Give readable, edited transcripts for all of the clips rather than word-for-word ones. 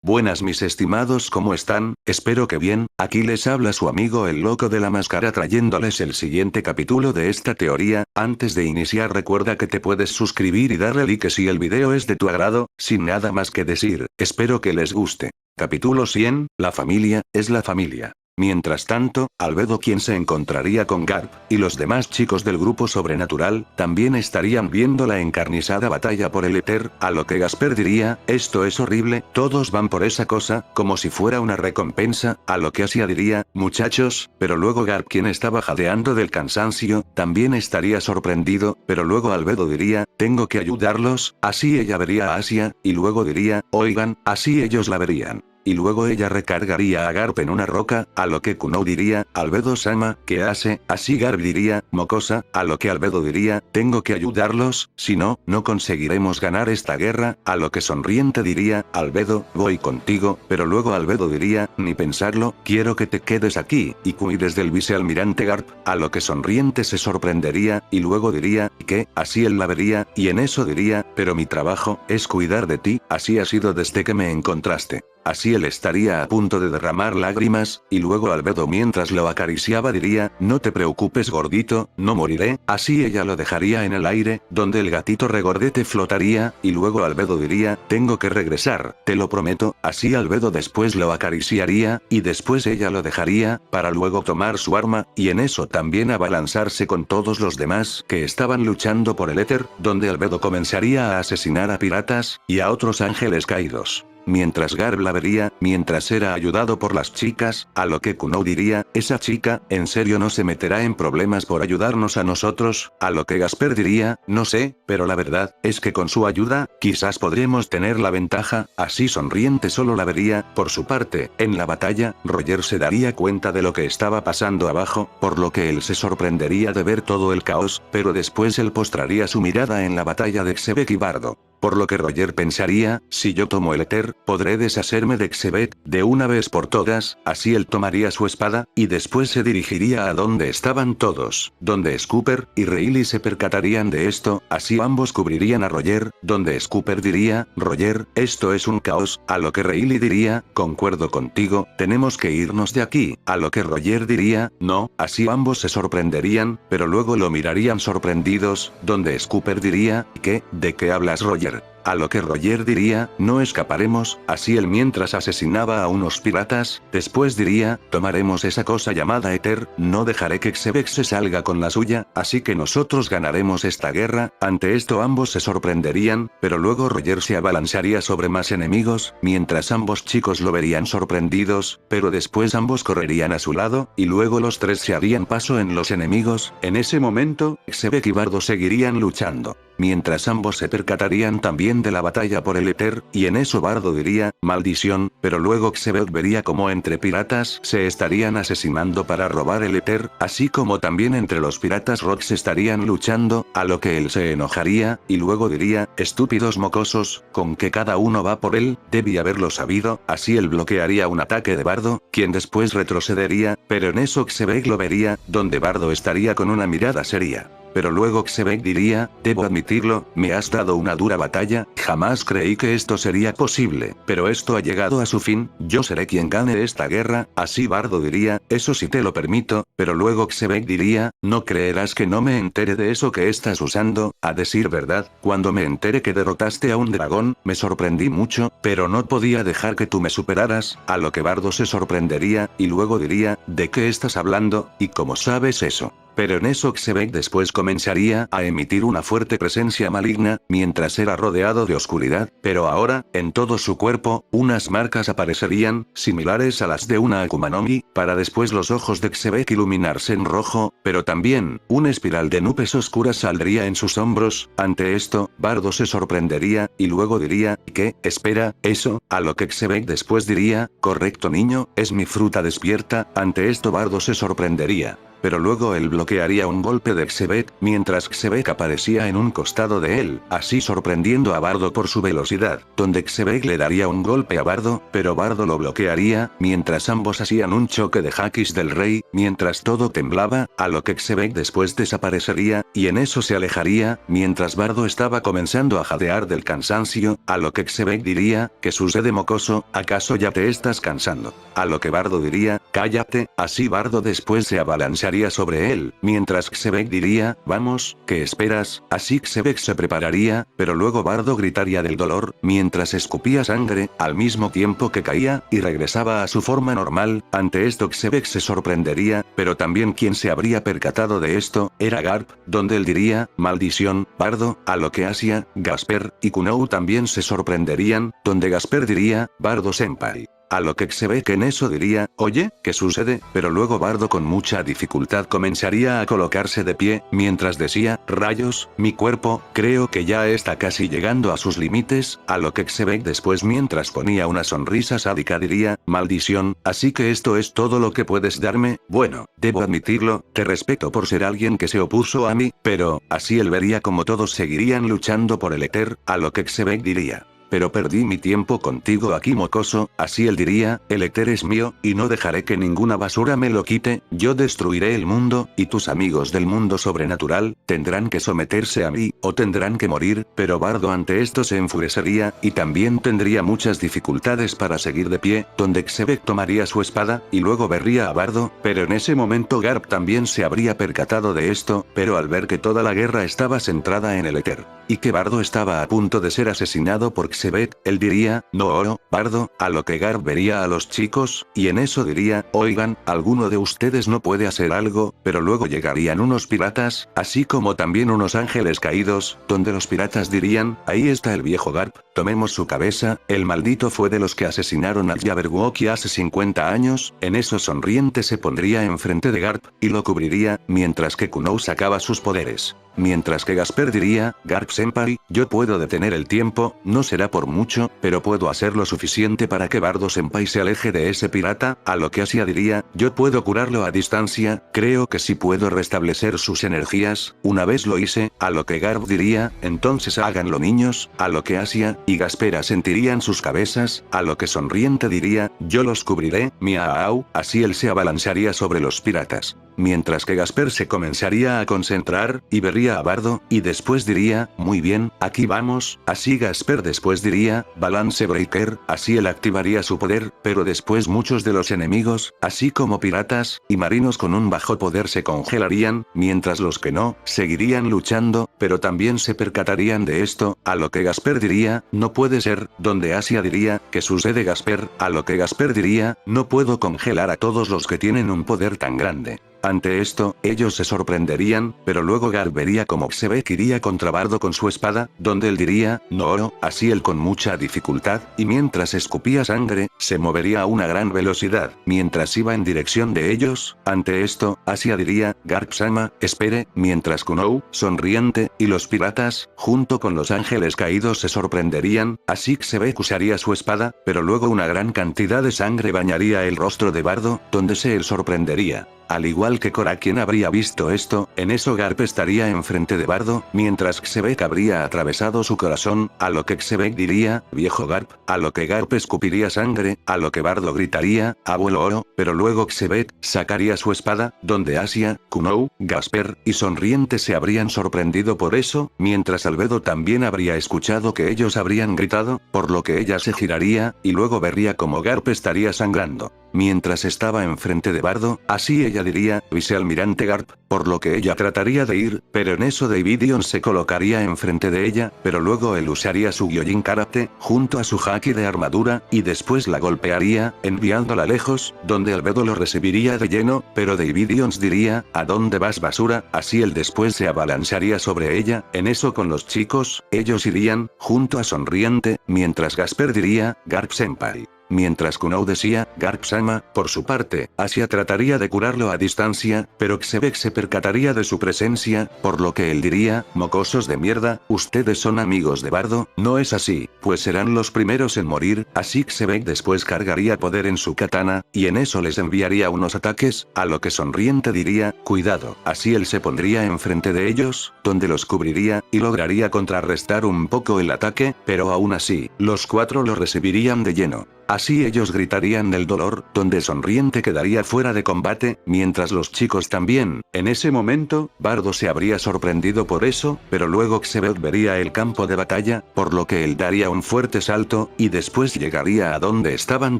Buenas mis estimados, ¿cómo están? Espero que bien. Aquí les habla su amigo el loco de la máscara trayéndoles el siguiente capítulo de esta teoría. Antes de iniciar recuerda que te puedes suscribir y darle like si el video es de tu agrado. Sin nada más que decir, espero que les guste. Capítulo 100, la familia, es la familia. Mientras tanto, Albedo, quien se encontraría con Garp, y los demás chicos del grupo sobrenatural, también estarían viendo la encarnizada batalla por el éter, a lo que Gasper diría, esto es horrible, todos van por esa cosa, como si fuera una recompensa, a lo que Asia diría, muchachos, pero luego Garp, quien estaba jadeando del cansancio, también estaría sorprendido, pero luego Albedo diría, tengo que ayudarlos, así ella vería a Asia, y luego diría, oigan, así ellos la verían. Y luego ella recargaría a Garp en una roca, a lo que Kuno diría, Albedo-sama, ¿qué hace? Así Garp diría, mocosa, a lo que Albedo diría, tengo que ayudarlos, si no, no conseguiremos ganar esta guerra, a lo que Sonriente diría, Albedo, voy contigo, pero luego Albedo diría, ni pensarlo, quiero que te quedes aquí, y cuides del vicealmirante Garp, a lo que Sonriente se sorprendería, y luego diría, ¿qué? Así él la vería, y en eso diría, pero mi trabajo, es cuidar de ti, así ha sido desde que me encontraste. Así él estaría a punto de derramar lágrimas, y luego Albedo mientras lo acariciaba diría, no te preocupes gordito, no moriré, así ella lo dejaría en el aire, donde el gatito regordete flotaría, y luego Albedo diría, tengo que regresar, te lo prometo, así Albedo después lo acariciaría, y después ella lo dejaría, para luego tomar su arma, y en eso también abalanzarse con todos los demás que estaban luchando por el éter, donde Albedo comenzaría a asesinar a piratas, y a otros ángeles caídos. Mientras Garp la vería, mientras era ayudado por las chicas, a lo que Kuno diría, esa chica, ¿en serio no se meterá en problemas por ayudarnos a nosotros? A lo que Gasper diría, no sé, pero la verdad, es que con su ayuda, quizás podremos tener la ventaja, así Sonriente solo la vería, por su parte, en la batalla, Roger se daría cuenta de lo que estaba pasando abajo, por lo que él se sorprendería de ver todo el caos, pero después él postraría su mirada en la batalla de Xebec y Bardo. Por lo que Roger pensaría, si yo tomo el éter, podré deshacerme de Xebec, de una vez por todas, así él tomaría su espada, y después se dirigiría a donde estaban todos, donde Scooper y Rayleigh se percatarían de esto, así ambos cubrirían a Roger, donde Scooper diría, Roger, esto es un caos, a lo que Rayleigh diría, concuerdo contigo, tenemos que irnos de aquí, a lo que Roger diría, no, así ambos se sorprenderían, pero luego lo mirarían sorprendidos, donde Scooper diría, ¿qué? ¿De qué hablas Roger? A lo que Roger diría, no escaparemos, así él mientras asesinaba a unos piratas, después diría, tomaremos esa cosa llamada éter, no dejaré que Xebec se salga con la suya, así que nosotros ganaremos esta guerra, ante esto ambos se sorprenderían, pero luego Roger se abalanzaría sobre más enemigos, mientras ambos chicos lo verían sorprendidos, pero después ambos correrían a su lado, y luego los tres se harían paso en los enemigos, en ese momento, Xebec y Bardo seguirían luchando. Mientras ambos se percatarían también de la batalla por el éter, y en eso Bardo diría, maldición, pero luego Xebec vería como entre piratas se estarían asesinando para robar el éter, así como también entre los piratas Rocks estarían luchando, a lo que él se enojaría, y luego diría, estúpidos mocosos, con que cada uno va por él, debí haberlo sabido, así él bloquearía un ataque de Bardo, quien después retrocedería, pero en eso Xebec lo vería, donde Bardo estaría con una mirada seria. Pero luego Xebec diría, debo admitirlo, me has dado una dura batalla, jamás creí que esto sería posible, pero esto ha llegado a su fin, yo seré quien gane esta guerra, así Bardo diría, eso sí te lo permito, pero luego Xebec diría, no creerás que no me entere de eso que estás usando, a decir verdad, cuando me enteré que derrotaste a un dragón, me sorprendí mucho, pero no podía dejar que tú me superaras, a lo que Bardo se sorprendería, y luego diría, ¿de qué estás hablando, y cómo sabes eso? Pero en eso Xebec después comenzaría a emitir una fuerte presencia maligna, mientras era rodeado de oscuridad, pero ahora, en todo su cuerpo, unas marcas aparecerían, similares a las de una Akuma no Mi, para después los ojos de Xebec iluminarse en rojo, pero también, una espiral de nubes oscuras saldría en sus hombros, ante esto, Bardo se sorprendería, y luego diría, ¿qué? Espera, eso, a lo que Xebec después diría, correcto niño, es mi fruta despierta, ante esto Bardo se sorprendería. pero luego él bloquearía un golpe de Xebec, mientras Xebec aparecía en un costado de él, así sorprendiendo a Bardo por su velocidad, donde Xebec le daría un golpe a Bardo, pero Bardo lo bloquearía, mientras ambos hacían un choque de hakis del rey, mientras todo temblaba, a lo que Xebec después desaparecería, y en eso se alejaría, mientras Bardo estaba comenzando a jadear del cansancio, a lo que Xebec diría, ¿qué sucede mocoso? ¿Acaso ya te estás cansando? A lo que Bardo diría, cállate, así Bardo después se abalanzaría sobre él, mientras Xebec diría, vamos, ¿qué esperas? Así Xebec se prepararía, pero luego Bardo gritaría del dolor, mientras escupía sangre, al mismo tiempo que caía, y regresaba a su forma normal. Ante esto Xebec se sorprendería, pero también quien se habría percatado de esto, era Garp, donde él diría, maldición, Bardo, a lo que Asia, Gasper, y Kunou también se sorprenderían, donde Gasper diría, Bardo senpai. A lo que Xebec en eso diría, oye, ¿qué sucede? Pero luego Bardo con mucha dificultad comenzaría a colocarse de pie, mientras decía, rayos, mi cuerpo, creo que ya está casi llegando a sus límites, a lo que Xebec después mientras ponía una sonrisa sádica diría, maldición, así que esto es todo lo que puedes darme, bueno, debo admitirlo, te respeto por ser alguien que se opuso a mí, pero, así él vería como todos seguirían luchando por el éter, a lo que Xebec diría. Pero perdí mi tiempo contigo aquí mocoso, así él diría, el éter es mío, y no dejaré que ninguna basura me lo quite, yo destruiré el mundo, y tus amigos del mundo sobrenatural, tendrán que someterse a mí, o tendrán que morir, pero Bardo ante esto se enfurecería, y también tendría muchas dificultades para seguir de pie, donde Xebec tomaría su espada, y luego vería a Bardo, pero en ese momento Garp también se habría percatado de esto, pero al ver que toda la guerra estaba centrada en el éter, y que Bardo estaba a punto de ser asesinado por Xebec, él diría, no oro, Bardo, a lo que Garp vería a los chicos, y en eso diría, oigan, alguno de ustedes no puede hacer algo, pero luego llegarían unos piratas, así como también unos ángeles caídos, donde los piratas dirían, ahí está el viejo Garp, tomemos su cabeza, el maldito fue de los que asesinaron al Jabberwocky hace 50 años, en eso sonriente se pondría enfrente de Garp, y lo cubriría, mientras que Kunou sacaba sus poderes. Mientras que Gasper diría, Garp senpai, yo puedo detener el tiempo, no será por mucho, pero puedo hacer lo suficiente para que Bardo senpai se aleje de ese pirata, a lo que Asia diría, yo puedo curarlo a distancia, creo que sí puedo restablecer sus energías, una vez lo hice, a lo que Garp diría, entonces háganlo niños, a lo que Asia y Gasper asentirían sus cabezas, a lo que sonriente diría, yo los cubriré, miau, así él se abalanzaría sobre los piratas. Mientras que Gasper se comenzaría a concentrar, y vería a Bardo, y después diría, muy bien, aquí vamos, así Gasper después diría, Balance Breaker, así él activaría su poder, pero después muchos de los enemigos, así como piratas, y marinos con un bajo poder se congelarían, mientras los que no, seguirían luchando, pero también se percatarían de esto, a lo que Gasper diría, no puede ser, donde Asia diría, ¿qué sucede Gasper? A lo que Gasper diría, no puedo congelar a todos los que tienen un poder tan grande. Ante esto, ellos se sorprenderían, pero luego Garp vería como Xebec iría contra Bardo con su espada, donde él diría, no oro, así él con mucha dificultad, y mientras escupía sangre, se movería a una gran velocidad, mientras iba en dirección de ellos. Ante esto, Asia diría, Garp-sama, espere, mientras Kunou, sonriente, y los piratas, junto con los ángeles caídos se sorprenderían, así Xebec usaría su espada, pero luego una gran cantidad de sangre bañaría el rostro de Bardo, donde se él sorprendería. Al igual que Cora quien habría visto esto, en eso Garp estaría enfrente de Bardo, mientras Xebec habría atravesado su corazón, a lo que Xebec diría, viejo Garp, a lo que Garp escupiría sangre, a lo que Bardo gritaría, abuelo oro, pero luego Xebec sacaría su espada, donde Asia, Kunou, Gasper, y Sonriente se habrían sorprendido por eso, mientras Albedo también habría escuchado que ellos habrían gritado, por lo que ella se giraría, y luego vería como Garp estaría sangrando. Mientras estaba enfrente de Bardo, así ella diría, vicealmirante Garp, por lo que ella trataría de ir, pero en eso Davidion se colocaría enfrente de ella, pero luego él usaría su Gyojin Karate, junto a su haki de armadura, y después la golpearía, enviándola lejos, donde Albedo lo recibiría de lleno, pero Davidion diría, ¿a dónde vas basura? Así él después se abalanzaría sobre ella, en eso con los chicos, ellos irían, junto a Sonriente, mientras Gasper diría, Garp senpai. mientras Kunou decía, Garp-sama, por su parte, Asia trataría de curarlo a distancia, pero Xebec se percataría de su presencia, por lo que él diría, mocosos de mierda, ustedes son amigos de Bardo, no es así, pues serán los primeros en morir, así Xebec después cargaría poder en su katana, y en eso les enviaría unos ataques, a lo que sonriente diría, cuidado, así él se pondría enfrente de ellos, donde los cubriría, y lograría contrarrestar un poco el ataque, pero aún así, los cuatro lo recibirían de lleno. Así ellos gritarían del dolor, donde sonriente quedaría fuera de combate, mientras los chicos también. En ese momento, Bardo se habría sorprendido por eso, pero luego Xebec vería el campo de batalla, por lo que él daría un fuerte salto, y después llegaría a donde estaban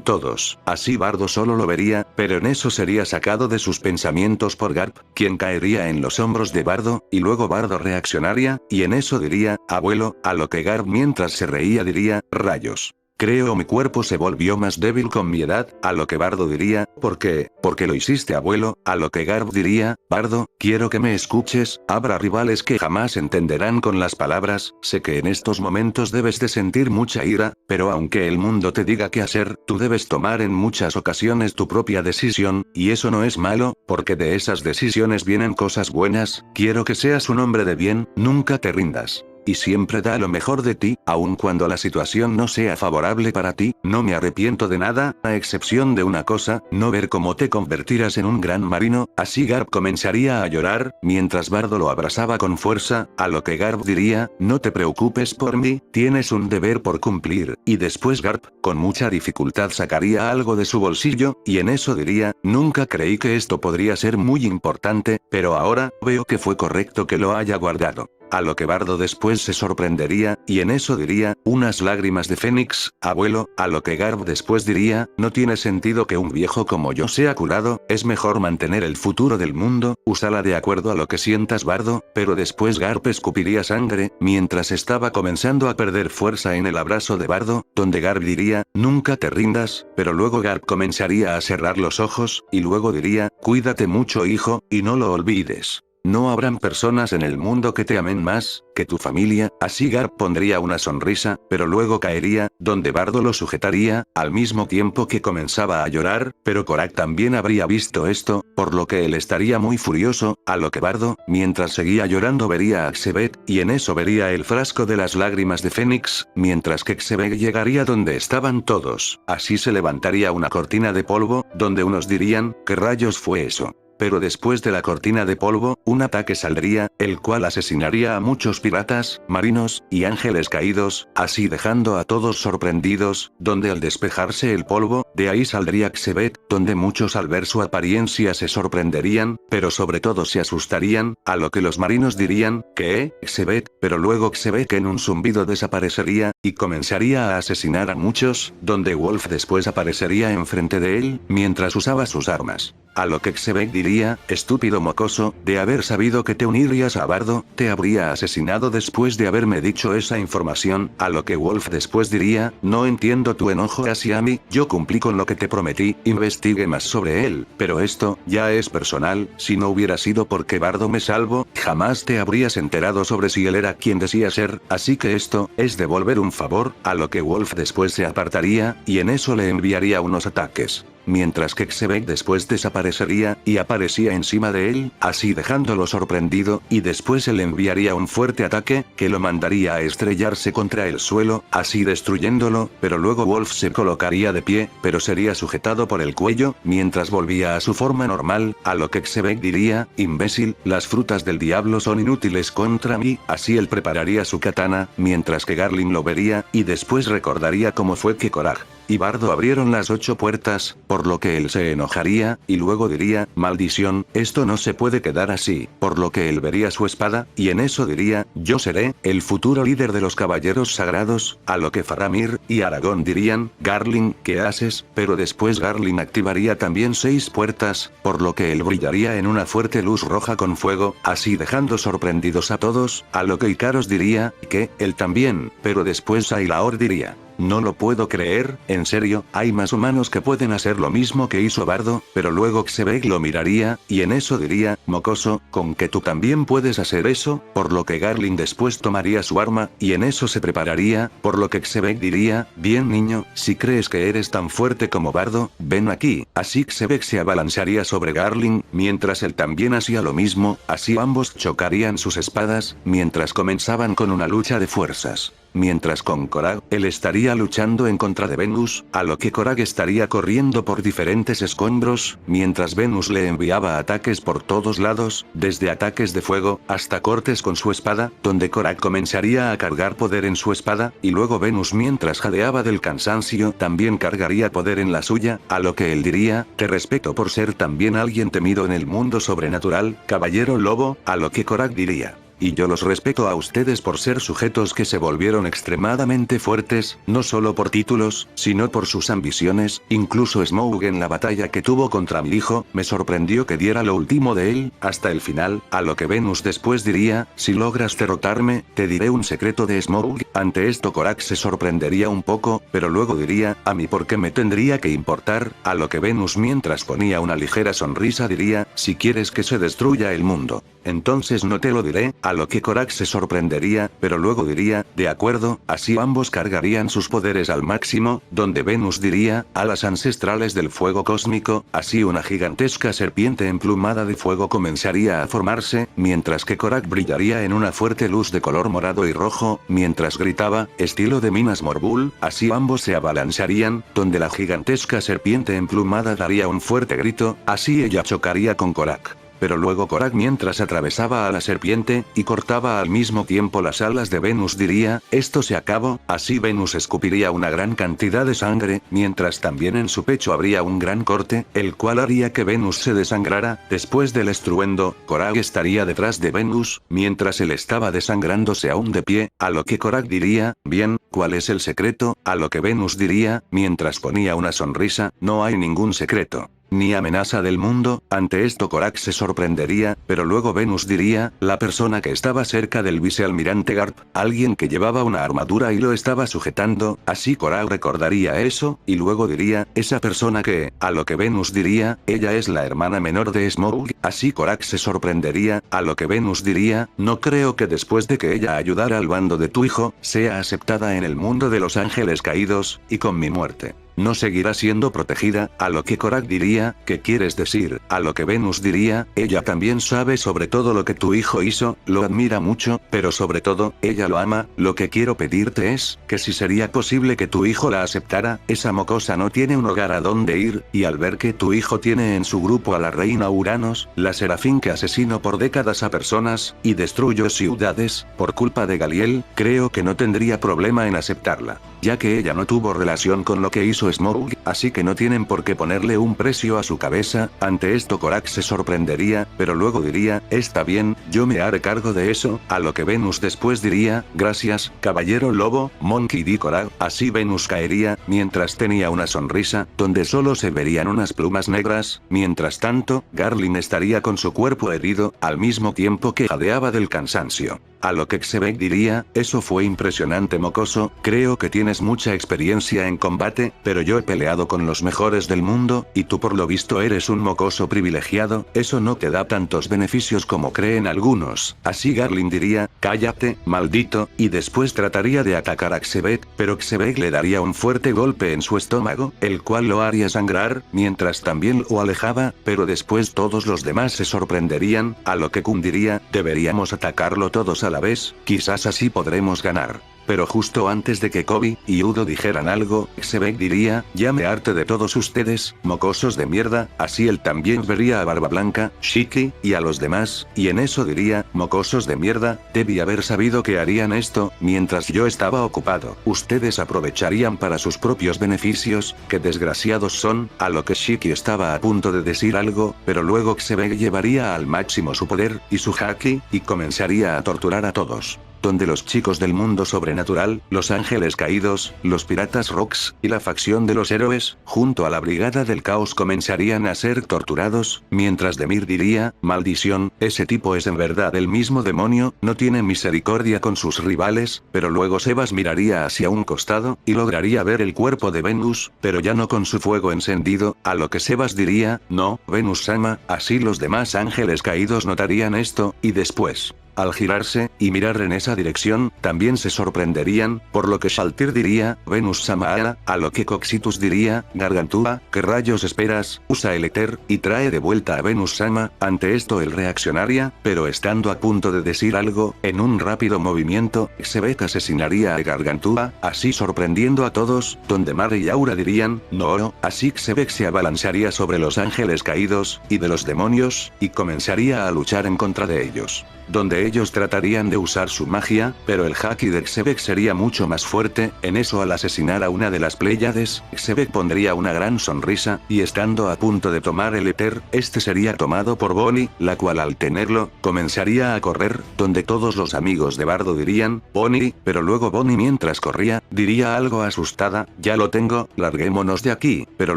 todos. Así Bardo solo lo vería, pero en eso sería sacado de sus pensamientos por Garp, quien caería en los hombros de Bardo, y luego Bardo reaccionaría, y en eso diría, abuelo, a lo que Garp mientras se reía diría, rayos. Creo mi cuerpo se volvió más débil con mi edad, a lo que Bardo diría, ¿por qué? Porque lo hiciste abuelo, a lo que Garp diría, Bardo, quiero que me escuches, habrá rivales que jamás entenderán con las palabras, sé que en estos momentos debes de sentir mucha ira, pero aunque el mundo te diga qué hacer, tú debes tomar en muchas ocasiones tu propia decisión, y eso no es malo, porque de esas decisiones vienen cosas buenas, quiero que seas un hombre de bien, nunca te rindas. Y siempre da lo mejor de ti, aun cuando la situación no sea favorable para ti, no me arrepiento de nada, a excepción de una cosa, no ver cómo te convertirás en un gran marino, así Garp comenzaría a llorar, mientras Bardo lo abrazaba con fuerza, a lo que Garp diría, no te preocupes por mí, tienes un deber por cumplir, y después Garp, con mucha dificultad sacaría algo de su bolsillo, y en eso diría, nunca creí que esto podría ser muy importante, pero ahora, veo que fue correcto que lo haya guardado. A lo que Bardo después se sorprendería, y en eso diría, unas lágrimas de Fénix, abuelo, a lo que Garp después diría, no tiene sentido que un viejo como yo sea curado, es mejor mantener el futuro del mundo, úsala de acuerdo a lo que sientas Bardo, pero después Garp escupiría sangre, mientras estaba comenzando a perder fuerza en el abrazo de Bardo, donde Garp diría, nunca te rindas, pero luego Garp comenzaría a cerrar los ojos, y luego diría, cuídate mucho hijo, y no lo olvides. No habrán personas en el mundo que te amen más que tu familia, así Garp pondría una sonrisa, pero luego caería, donde Bardo lo sujetaría, al mismo tiempo que comenzaba a llorar, pero Korak también habría visto esto, por lo que él estaría muy furioso, a lo que Bardo, mientras seguía llorando vería a Xebec, y en eso vería el frasco de las lágrimas de Fénix, mientras que Xebec llegaría donde estaban todos, así se levantaría una cortina de polvo, donde unos dirían, ¿qué rayos fue eso? Pero después de la cortina de polvo, un ataque saldría, el cual asesinaría a muchos piratas, marinos, y ángeles caídos, así dejando a todos sorprendidos, donde al despejarse el polvo, de ahí saldría Xebec, donde muchos al ver su apariencia se sorprenderían, pero sobre todo se asustarían, a lo que los marinos dirían, ¿qué? Xebec, pero luego Xebec en un zumbido desaparecería, y comenzaría a asesinar a muchos, donde Wolf después aparecería enfrente de él, mientras usaba sus armas. A lo que Xebec diría, estúpido mocoso, de haber sabido que te unirías a Bardo, te habría asesinado después de haberme dicho esa información, a lo que Wolf después diría, no entiendo tu enojo hacia mí, yo cumplí con lo que te prometí, investigue más sobre él, pero esto, ya es personal, si no hubiera sido porque Bardo me salvó, jamás te habrías enterado sobre si él era quien decía ser, así que esto, es devolver un favor, a lo que Wolf después se apartaría, y en eso le enviaría unos ataques. Mientras que Xebec después desaparecería, y aparecía encima de él, así dejándolo sorprendido, y después él enviaría un fuerte ataque, que lo mandaría a estrellarse contra el suelo, así destruyéndolo, pero luego Wolf se colocaría de pie, pero sería sujetado por el cuello, mientras volvía a su forma normal, a lo que Xebec diría, imbécil, las frutas del diablo son inútiles contra mí, así él prepararía su katana, mientras que Garlin lo vería, y después recordaría cómo fue que Korak y Bardo abrieron las 8 puertas, por lo que él se enojaría, y luego diría, maldición, esto no se puede quedar así, por lo que él vería su espada, y en eso diría, yo seré, el futuro líder de los caballeros sagrados, a lo que Faramir, y Aragón dirían, Garlin, ¿qué haces? Pero después Garlin activaría también 6 puertas, por lo que él brillaría en una fuerte luz roja con fuego, así dejando sorprendidos a todos, a lo que Ikaros diría, que, él también, pero después Ailaor diría, No lo puedo creer, en serio, hay más humanos que pueden hacer lo mismo que hizo Bardo, pero luego Xebec lo miraría, y en eso diría, mocoso, con que tú también puedes hacer eso, por lo que Garling después tomaría su arma, y en eso se prepararía, por lo que Xebec diría, bien niño, si crees que eres tan fuerte como Bardo, ven aquí, así Xebec se abalanzaría sobre Garling, mientras él también hacía lo mismo, así ambos chocarían sus espadas, mientras comenzaban con una lucha de fuerzas. Mientras con Korag, él estaría luchando en contra de Venus, a lo que Korag estaría corriendo por diferentes escombros, mientras Venus le enviaba ataques por todos lados, desde ataques de fuego, hasta cortes con su espada, donde Korag comenzaría a cargar poder en su espada, y luego Venus mientras jadeaba del cansancio también cargaría poder en la suya, a lo que él diría, te respeto por ser también alguien temido en el mundo sobrenatural, caballero lobo, a lo que Korag diría. Y yo los respeto a ustedes por ser sujetos que se volvieron extremadamente fuertes, no solo por títulos, sino por sus ambiciones, incluso Smough en la batalla que tuvo contra mi hijo, me sorprendió que diera lo último de él, hasta el final, a lo que Venus después diría, si logras derrotarme, te diré un secreto de Smough, ante esto Korag se sorprendería un poco, pero luego diría, a mí por qué me tendría que importar, a lo que Venus mientras ponía una ligera sonrisa diría, si quieres que se destruya el mundo. Entonces no te lo diré, a lo que Korag se sorprendería, pero luego diría, de acuerdo, así ambos cargarían sus poderes al máximo, donde Venus diría, alas ancestrales del fuego cósmico, así una gigantesca serpiente emplumada de fuego comenzaría a formarse, mientras que Korag brillaría en una fuerte luz de color morado y rojo, mientras gritaba, estilo de Minas Morgul, así ambos se abalanzarían, donde la gigantesca serpiente emplumada daría un fuerte grito, así ella chocaría con Korag. Pero luego Korag mientras atravesaba a la serpiente, y cortaba al mismo tiempo las alas de Venus diría, esto se acabó, así Venus escupiría una gran cantidad de sangre, mientras también en su pecho habría un gran corte, el cual haría que Venus se desangrara, después del estruendo, Korag estaría detrás de Venus, mientras él estaba desangrándose aún de pie, a lo que Korag diría, bien, ¿cuál es el secreto? A lo que Venus diría, mientras ponía una sonrisa, no hay ningún secreto. Ni amenaza del mundo, ante esto Korag se sorprendería, pero luego Venus diría, la persona que estaba cerca del vicealmirante Garp, alguien que llevaba una armadura y lo estaba sujetando, así Korag recordaría eso, y luego diría, esa persona que, a lo que Venus diría, ella es la hermana menor de Smough, así Korag se sorprendería, a lo que Venus diría, no creo que después de que ella ayudara al bando de tu hijo, sea aceptada en el mundo de los ángeles caídos, y con mi muerte. No seguirá siendo protegida, a lo que Korag diría, ¿qué quieres decir? A lo que Venus diría, ella también sabe sobre todo lo que tu hijo hizo, lo admira mucho, pero sobre todo, ella lo ama, lo que quiero pedirte es, que si sería posible que tu hijo la aceptara, esa mocosa no tiene un hogar a donde ir, y al ver que tu hijo tiene en su grupo a la reina Uranos, la serafín que asesinó por décadas a personas, y destruyó ciudades, por culpa de Galiel, creo que no tendría problema en aceptarla, ya que ella no tuvo relación con lo que hizo Smough, así que no tienen por qué ponerle un precio a su cabeza, ante esto Korag se sorprendería, pero luego diría, está bien, yo me haré cargo de eso, a lo que Venus después diría, gracias, caballero lobo, Monkey D. Korag, así Venus caería, mientras tenía una sonrisa, donde solo se verían unas plumas negras, mientras tanto, Garling estaría con su cuerpo herido, al mismo tiempo que jadeaba del cansancio. A lo que Xebec diría, eso fue impresionante mocoso, creo que tienes mucha experiencia en combate, pero yo he peleado con los mejores del mundo, y tú por lo visto eres un mocoso privilegiado, eso no te da tantos beneficios como creen algunos, así Garling diría, cállate, maldito, y después trataría de atacar a Xebec, pero Xebec le daría un fuerte golpe en su estómago, el cual lo haría sangrar, mientras también lo alejaba, pero después todos los demás se sorprenderían, a lo que Kun diría, deberíamos atacarlo todos a la vez, quizás así podremos ganar. Pero justo antes de que Kobe y Udo dijeran algo, Xebec diría, ya me harté de todos ustedes, mocosos de mierda, así él también vería a Barba Blanca, Shiki, y a los demás, y en eso diría, mocosos de mierda, debí haber sabido que harían esto, mientras yo estaba ocupado. Ustedes aprovecharían para sus propios beneficios, que desgraciados son, a lo que Shiki estaba a punto de decir algo, pero luego Xebec llevaría al máximo su poder, y su haki, y comenzaría a torturar a todos. donde los chicos del mundo sobrenatural, los ángeles caídos, los piratas rocks, y la facción de los héroes, junto a la brigada del caos comenzarían a ser torturados, mientras Demir diría, maldición, ese tipo es en verdad el mismo demonio, no tiene misericordia con sus rivales, pero luego Sebas miraría hacia un costado, y lograría ver el cuerpo de Venus, pero ya no con su fuego encendido, a lo que Sebas diría, no, Venus-sama, así los demás ángeles caídos notarían esto, y después, al girarse, y mirar en esa dirección, también se sorprenderían, por lo que Shaltir diría, Venus-sama, a lo que Coxitus diría, Gargantúa, ¿qué rayos esperas? Usa el éter, y trae de vuelta a Venus-sama. Ante esto él reaccionaría, pero estando a punto de decir algo, en un rápido movimiento, Xebec asesinaría a Gargantúa, así sorprendiendo a todos, donde Mare y Aura dirían, no, así Xebec se abalanzaría sobre los ángeles caídos, y de los demonios, y comenzaría a luchar en contra de ellos. Donde ellos tratarían de usar su magia, pero el haki de Xebec sería mucho más fuerte. En eso, al asesinar a una de las Pléyades, Xebec pondría una gran sonrisa, y estando a punto de tomar el éter, este sería tomado por Bonnie, la cual al tenerlo, comenzaría a correr, donde todos los amigos de Bardo dirían, Bonnie, pero luego Bonnie mientras corría, diría algo asustada, ya lo tengo, larguémonos de aquí, pero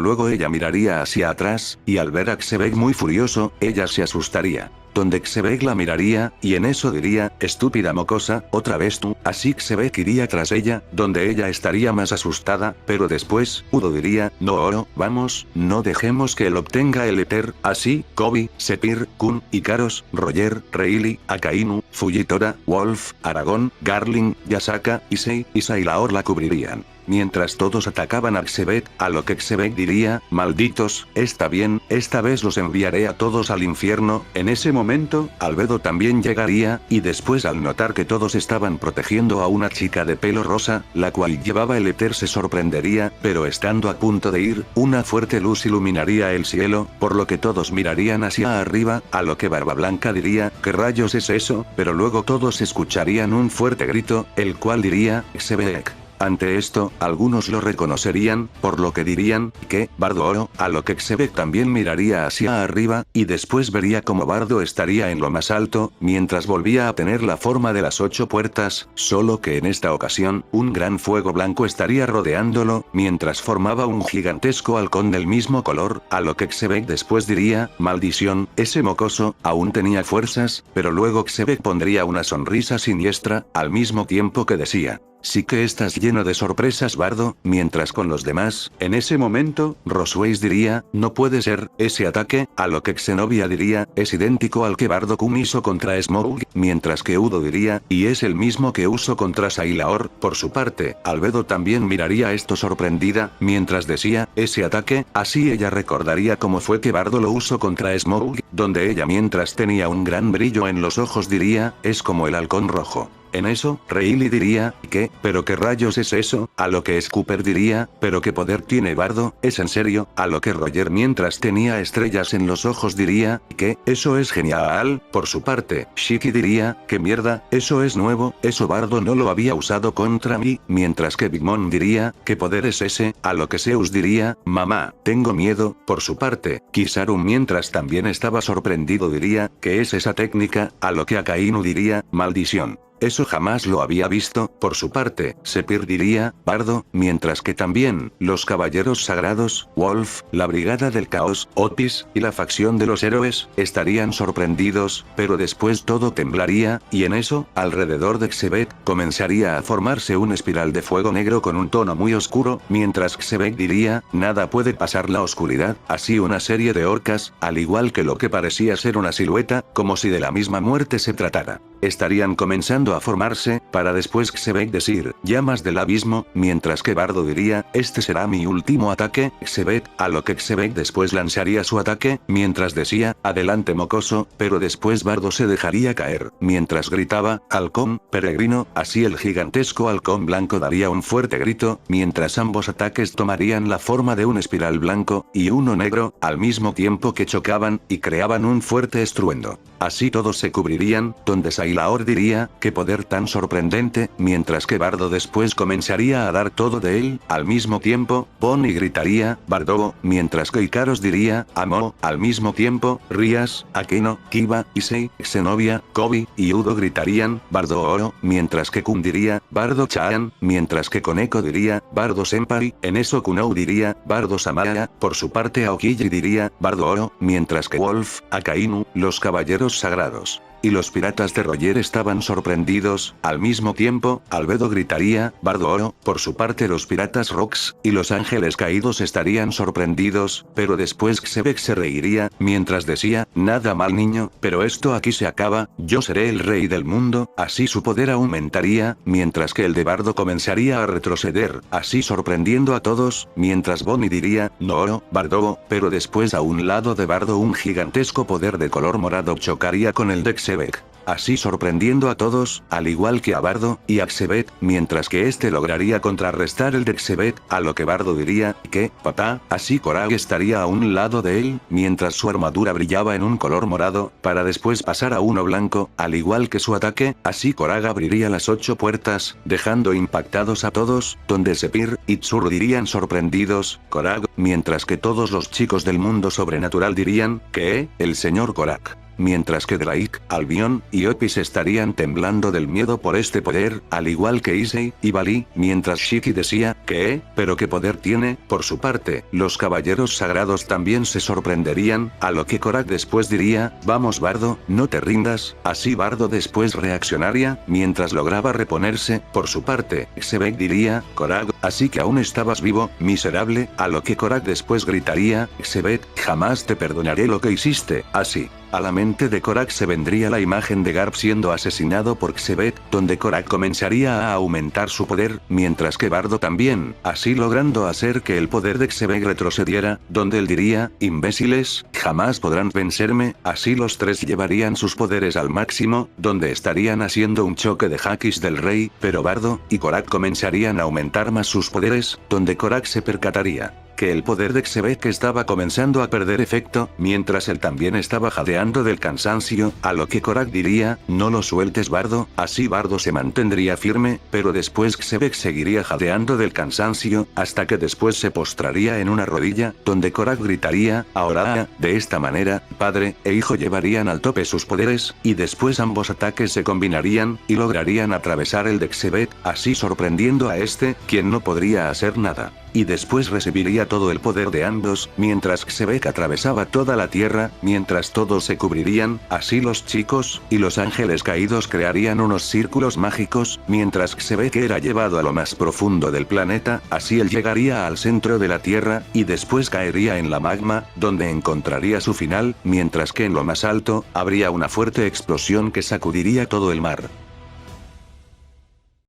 luego ella miraría hacia atrás, y al ver a Xebec muy furioso, ella se asustaría. Donde Xebec la miraría, y en eso diría, estúpida mocosa, otra vez tú, así Xebec iría tras ella, donde ella estaría más asustada, pero después, Udo diría, no Oro, vamos, no dejemos que él obtenga el éter, así, Kobe, Sepir, Kun, Ikaros, Roger, Reilly, Akainu, Fujitora, Wolf, Aragón, Garling, Yasaka, Issei, y Sailor la cubrirían. Mientras todos atacaban a Xebec, a lo que Xebec diría, malditos, está bien, esta vez los enviaré a todos al infierno. En ese momento, Albedo también llegaría, y después al notar que todos estaban protegiendo a una chica de pelo rosa, la cual llevaba el éter se sorprendería, pero estando a punto de ir, una fuerte luz iluminaría el cielo, por lo que todos mirarían hacia arriba, a lo que Barba Blanca diría, ¿qué rayos es eso? Pero luego todos escucharían un fuerte grito, el cual diría, Xebec. Ante esto, algunos lo reconocerían, por lo que dirían, que, Bardo Oro, a lo que Xebec también miraría hacia arriba, y después vería como Bardo estaría en lo más alto, mientras volvía a tener la forma de las 8 puertas, solo que en esta ocasión, un gran fuego blanco estaría rodeándolo, mientras formaba un gigantesco halcón del mismo color, a lo que Xebec después diría, maldición, ese mocoso, aún tenía fuerzas, pero luego Xebec pondría una sonrisa siniestra, al mismo tiempo que decía, sí que estás lleno de sorpresas, Bardo, mientras con los demás, en ese momento, Rosways diría, no puede ser, ese ataque, a lo que Xenobia diría, es idéntico al que Bardo Kun hizo contra Smough, mientras que Udo diría, y es el mismo que usó contra Sailor. Por su parte, Albedo también miraría esto sorprendida, mientras decía, ese ataque, así ella recordaría cómo fue que Bardo lo usó contra Smough, donde ella mientras tenía un gran brillo en los ojos diría, es como el halcón rojo. En eso, Reilly diría, ¿qué? ¿Pero qué rayos es eso? A lo que Scooper diría, ¿pero qué poder tiene Bardo? ¿Es en serio? A lo que Roger mientras tenía estrellas en los ojos diría, ¿qué? Eso es genial. Por su parte, Shiki diría, ¿qué mierda? Eso es nuevo, eso Bardo no lo había usado contra mí, mientras que Big Mom diría, ¿qué poder es ese? A lo que Zeus diría, mamá, tengo miedo. Por su parte, Kizaru mientras también estaba sorprendido diría, ¿qué es esa técnica? A lo que Akainu diría, maldición. Eso jamás lo había visto. Por su parte, Sepir diría, Bardo, mientras que también, los caballeros sagrados, Wolf, la brigada del caos, Otis, y la facción de los héroes, estarían sorprendidos, pero después todo temblaría, y en eso, alrededor de Xebec, comenzaría a formarse una espiral de fuego negro con un tono muy oscuro, mientras Xebec diría, nada puede pasar la oscuridad, así una serie de orcas, al igual que lo que parecía ser una silueta, como si de la misma muerte se tratara. Estarían comenzando a formarse, para después Xebec decir, llamas del abismo, mientras que Bardo diría, este será mi último ataque, Xebec, a lo que Xebec después lanzaría su ataque, mientras decía, adelante mocoso, pero después Bardo se dejaría caer, mientras gritaba, halcón, peregrino, así el gigantesco halcón blanco daría un fuerte grito, mientras ambos ataques tomarían la forma de un espiral blanco, y uno negro, al mismo tiempo que chocaban, y creaban un fuerte estruendo. Así todos se cubrirían, donde y Laor diría, qué poder tan sorprendente, mientras que Bardo después comenzaría a dar todo de él, al mismo tiempo, Bonnie gritaría, Bardo, mientras que Ikaros diría, amo, al mismo tiempo, Rias, Akeno, Kiba, Issei, Zenobia, Kobe, y Udo gritarían, Bardo Oro, mientras que Kun diría, Bardo Chan, mientras que Koneko diría, Bardo Senpai, en eso Kunou diría, Bardo Samaya, por su parte Aokiji diría, Bardo Oro, mientras que Wolf, Akainu, los caballeros sagrados y los piratas de Roger estaban sorprendidos, al mismo tiempo, Albedo gritaría, Bardo Oro, por su parte los piratas Rocks, y los ángeles caídos estarían sorprendidos, pero después Xebec se reiría, mientras decía, nada mal niño, pero esto aquí se acaba, yo seré el rey del mundo, así su poder aumentaría, mientras que el de Bardo comenzaría a retroceder, así sorprendiendo a todos, mientras Bonnie diría, no Oro, Bardo, pero después a un lado de Bardo un gigantesco poder de color morado chocaría con el de Xebec, así sorprendiendo a todos, al igual que a Bardo y a Xebec, mientras que este lograría contrarrestar el de Xebec, a lo que Bardo diría, que, papá, así Korag estaría a un lado de él, mientras su armadura brillaba en un color morado, para después pasar a uno blanco, al igual que su ataque, así Korag abriría las 8 puertas, dejando impactados a todos, donde Sepir y Tsuru dirían sorprendidos, Korag, mientras que todos los chicos del mundo sobrenatural dirían, que, el señor Korag. Mientras que Drake, Albion y Opis estarían temblando del miedo por este poder, al igual que Issei y Bali, mientras Shiki decía, ¿qué? ¿Pero qué poder tiene? Por su parte, los caballeros sagrados también se sorprenderían, a lo que Korag después diría, vamos Bardo, no te rindas, así Bardo después reaccionaría, mientras lograba reponerse, por su parte, Xebec diría, Korag, así que aún estabas vivo, miserable, a lo que Korag después gritaría, Xebec, jamás te perdonaré lo que hiciste, así. A la mente de Korag se vendría la imagen de Garp siendo asesinado por Xebec, donde Korag comenzaría a aumentar su poder, mientras que Bardo también, así logrando hacer que el poder de Xebec retrocediera, donde él diría, imbéciles, jamás podrán vencerme, así los tres llevarían sus poderes al máximo, donde estarían haciendo un choque de hakis del rey, pero Bardo y Korag comenzarían a aumentar más sus poderes, donde Korag se percataría que el poder de Xebec estaba comenzando a perder efecto, mientras él también estaba jadeando del cansancio, a lo que Korag diría, no lo sueltes Bardo, así Bardo se mantendría firme, pero después Xebec seguiría jadeando del cansancio, hasta que después se postraría en una rodilla, donde Korag gritaría, ahora, de esta manera, padre e hijo llevarían al tope sus poderes, y después ambos ataques se combinarían, y lograrían atravesar el de Xebec, así sorprendiendo a este, quien no podría hacer nada. Y después recibiría todo el poder de ambos, mientras Xebec atravesaba toda la tierra, mientras todos se cubrirían, así los chicos y los ángeles caídos crearían unos círculos mágicos, mientras Xebec era llevado a lo más profundo del planeta, así él llegaría al centro de la tierra, y después caería en la magma, donde encontraría su final, mientras que en lo más alto, habría una fuerte explosión que sacudiría todo el mar.